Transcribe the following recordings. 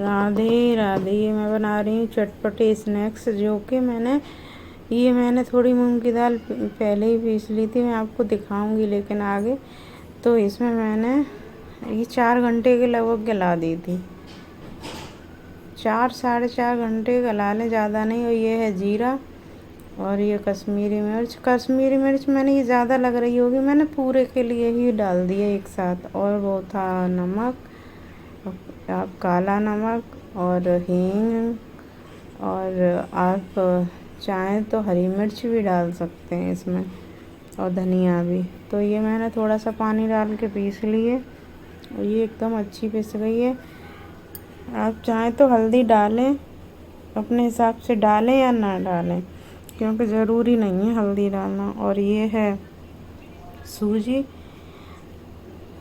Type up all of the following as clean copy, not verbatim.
राधे राधे। ये मैं बना रही हूँ चटपटे स्नैक्स, जो कि मैंने थोड़ी मूंग की दाल पहले ही पीस ली थी, मैं आपको दिखाऊंगी लेकिन आगे। तो इसमें मैंने ये 4 घंटे के लगभग गला दी थी, 4 साढ़े 4 घंटे गला लें, ज़्यादा नहीं। और ये है जीरा और ये कश्मीरी मिर्च मैंने ये ज़्यादा लग रही होगी, मैंने पूरे के लिए ही डाल दिया एक साथ। और वो था नमक, आप काला नमक और हींग, और आप चाहें तो हरी मिर्च भी डाल सकते हैं इसमें, और धनिया भी। तो ये मैंने थोड़ा सा पानी डाल के पीस लिए और ये एकदम अच्छी पिस गई है। आप चाहें तो हल्दी डालें, अपने हिसाब से डालें या ना डालें, क्योंकि ज़रूरी नहीं है हल्दी डालना। और ये है सूजी,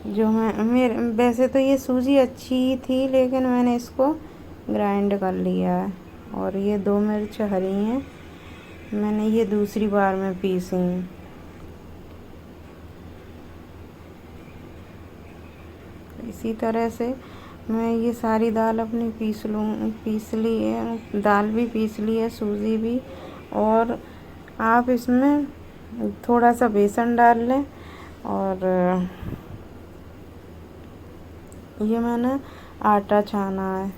जो मेरे वैसे तो ये सूजी अच्छी ही थी, लेकिन मैंने इसको ग्राइंड कर लिया है। और ये 2 मिर्च हरी हैं, मैंने ये दूसरी बार में पीसी हैं। इसी तरह से मैं ये सारी दाल अपनी पीस ली है, दाल भी पीस ली है, सूजी भी। और आप इसमें थोड़ा सा बेसन डाल लें। और ये मैंने आटा छाना है,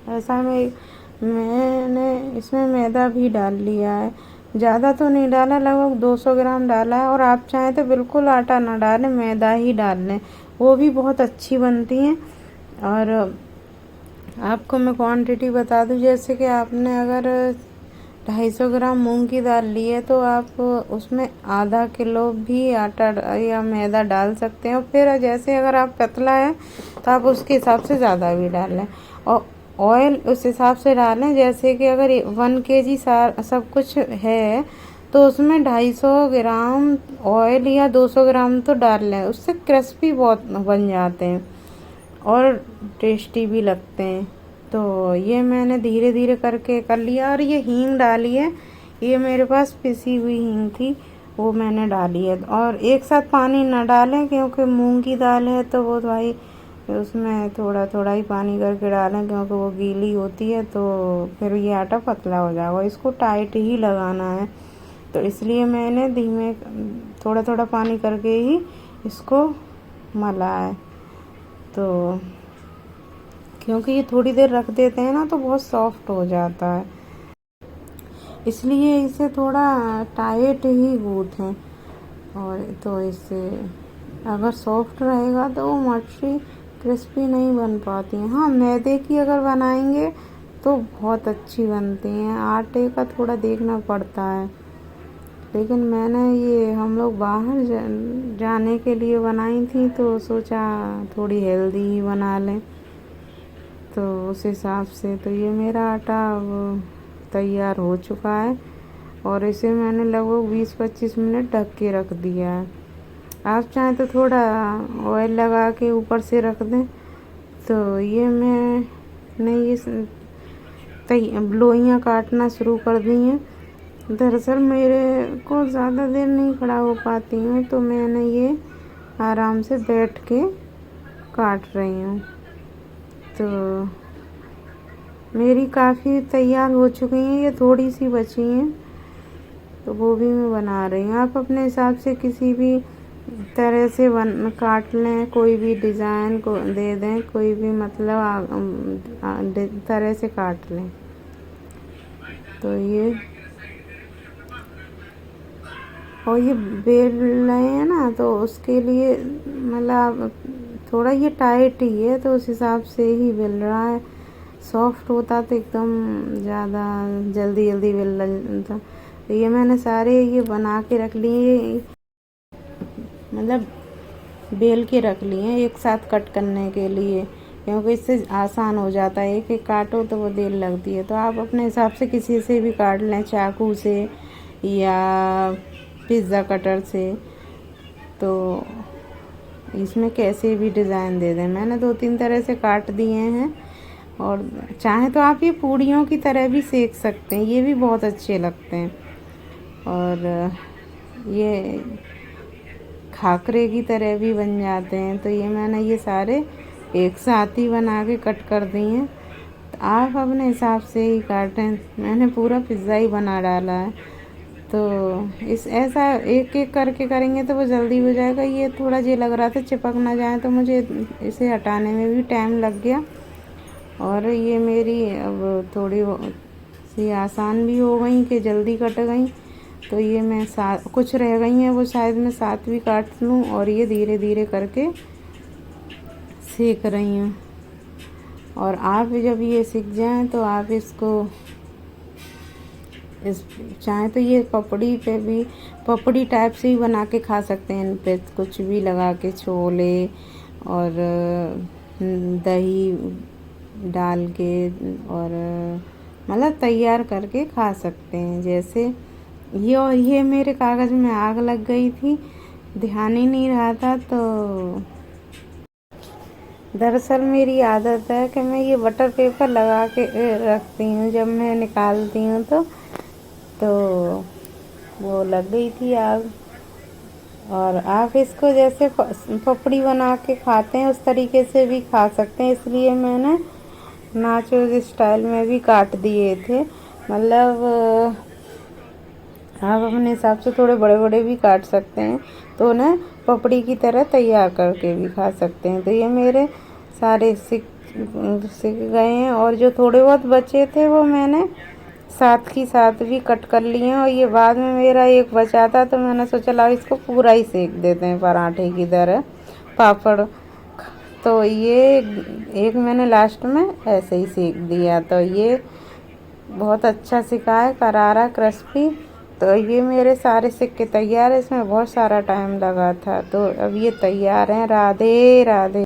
ऐसा मैंने इसमें मैदा भी डाल लिया है, ज़्यादा तो नहीं डाला, लगभग 200 ग्राम डाला है। और आप चाहें तो बिल्कुल आटा ना डालें, मैदा ही डाल लें, वो भी बहुत अच्छी बनती हैं। और आपको मैं क्वांटिटी बता दूं, जैसे कि आपने अगर 250 ग्राम मूंग की दाल ली है, तो आप उसमें आधा किलो भी आटा या मैदा डाल सकते हैं। और फिर जैसे अगर आप पतला है तो आप उसके हिसाब से ज़्यादा भी डाल लें, और ऑयल उस हिसाब से डालें। जैसे कि अगर 1 kg सब कुछ है, तो उसमें 250 ग्राम ऑयल या 200 ग्राम तो डाल लें, उससे क्रिस्पी बहुत बन जाते हैं और टेस्टी भी लगते हैं। तो ये मैंने धीरे धीरे करके कर लिया। और ये हींग डाली है, ये मेरे पास पिसी हुई हींग थी, वो मैंने डाली है। और एक साथ पानी ना डालें, क्योंकि मूंग की दाल है तो वो भाई उसमें थोड़ा थोड़ा ही पानी करके डालें, क्योंकि वो गीली होती है, तो फिर ये आटा पतला हो जाएगा। इसको टाइट ही लगाना है, तो इसलिए मैंने धीमे थोड़ा थोड़ा पानी करके ही इसको मला है। तो क्योंकि ये थोड़ी देर रख देते हैं ना, तो बहुत सॉफ्ट हो जाता है, इसलिए इसे थोड़ा टाइट ही गूँथें। और तो इससे अगर सॉफ्ट रहेगा तो वो मच्छी क्रिस्पी नहीं बन पाती हैं। हाँ, मैदे की अगर बनाएंगे तो बहुत अच्छी बनती हैं, आटे का थोड़ा देखना पड़ता है। लेकिन मैंने ये हम लोग बाहर जाने के लिए बनाई थी, तो सोचा थोड़ी हेल्दी ही बना लें, तो उस हिसाब से। तो ये मेरा आटा अब तैयार हो चुका है, और इसे मैंने लगभग 20-25 मिनट ढक के रख दिया है। आप चाहें तो थोड़ा ऑयल लगा के ऊपर से रख दें। तो ये मैंने ये लोइयाँ काटना शुरू कर दी हैं। दरअसल मेरे को ज़्यादा देर नहीं खड़ा हो पाती हूँ, तो मैंने ये आराम से बैठ के काट रही हूँ। तो मेरी काफ़ी तैयार हो चुकी हैं, ये थोड़ी सी बची हैं, तो वो भी मैं बना रही हूँ। आप अपने हिसाब से किसी भी तरह से काट लें, कोई भी डिज़ाइन को दे दें, कोई भी मतलब तरह से काट लें। तो ये और ये बेल रहे हैं ना, तो उसके लिए मतलब थोड़ा ये टाइट ही है, तो उस हिसाब से ही बेल रहा है। सॉफ्ट होता तो एकदम ज़्यादा जल्दी जल्दी बेल जाता। तो ये मैंने सारे ये बना के रख लिए, मतलब बेल के रख लिए एक साथ कट करने के लिए, क्योंकि इससे आसान हो जाता है। एक एक काटो तो वो देर लगती है। तो आप अपने हिसाब से किसी से भी काट लें, चाकू से या पिज़्ज़ा कटर से, तो इसमें कैसे भी डिज़ाइन दे दें। मैंने 2-3 तरह से काट दिए हैं, और चाहे तो आप ये पूड़ियों की तरह भी सेक सकते हैं, ये भी बहुत अच्छे लगते हैं। और ये खाकरे की तरह भी बन जाते हैं। तो ये मैंने ये सारे एक साथ ही बना के कट कर दी हैं। तो आप अपने हिसाब से ही काटें। मैंने पूरा पिज़्ज़ा ही बना डाला है। तो इस ऐसा एक एक करके करेंगे तो वो जल्दी हो जाएगा। ये थोड़ा ये लग रहा था चिपक ना जाए, तो मुझे इसे हटाने में भी टाइम लग गया। और ये मेरी अब थोड़ी सी आसान भी हो गई कि जल्दी कट गई। तो ये मैं कुछ रह गई हैं, वो शायद मैं साथ भी काट लूँ। और ये धीरे धीरे करके सेक रही हूँ। और आप जब ये सीख जाएं तो आप इसको चाहे तो ये पपड़ी टाइप से ही बना के खा सकते हैं। इन पे कुछ भी लगा के, छोले और दही डाल के, और मतलब तैयार करके खा सकते हैं। जैसे ये, और ये मेरे कागज़ में आग लग गई थी, ध्यान ही नहीं रहा था। तो दरअसल मेरी आदत है कि मैं ये बटर पेपर लगा के रखती हूँ जब मैं निकालती हूँ। तो वो लग गई थी आग। और आप इसको जैसे पपड़ी बना के खाते हैं उस तरीके से भी खा सकते हैं। इसलिए मैंने नाचोस स्टाइल में भी काट दिए थे। मतलब आप अपने हिसाब से थोड़े बड़े बड़े भी काट सकते हैं, तो उन्हें पपड़ी की तरह तैयार करके भी खा सकते हैं। तो ये मेरे सारे सीख गए हैं। और जो थोड़े बहुत बचे थे वो मैंने साथ ही साथ भी कट कर लिए हैं। और ये बाद में मेरा एक बचा था, तो मैंने सोचा ला इसको पूरा ही सेक देते हैं पराठे की तरह, पापड़। तो ये एक मैंने लास्ट में ऐसे ही सेक दिया। तो ये बहुत अच्छा सिका है, करारा क्रिस्पी। तो ये मेरे सारे सिक्के तैयार है। इसमें बहुत सारा टाइम लगा था। तो अब ये तैयार हैं। राधे राधे।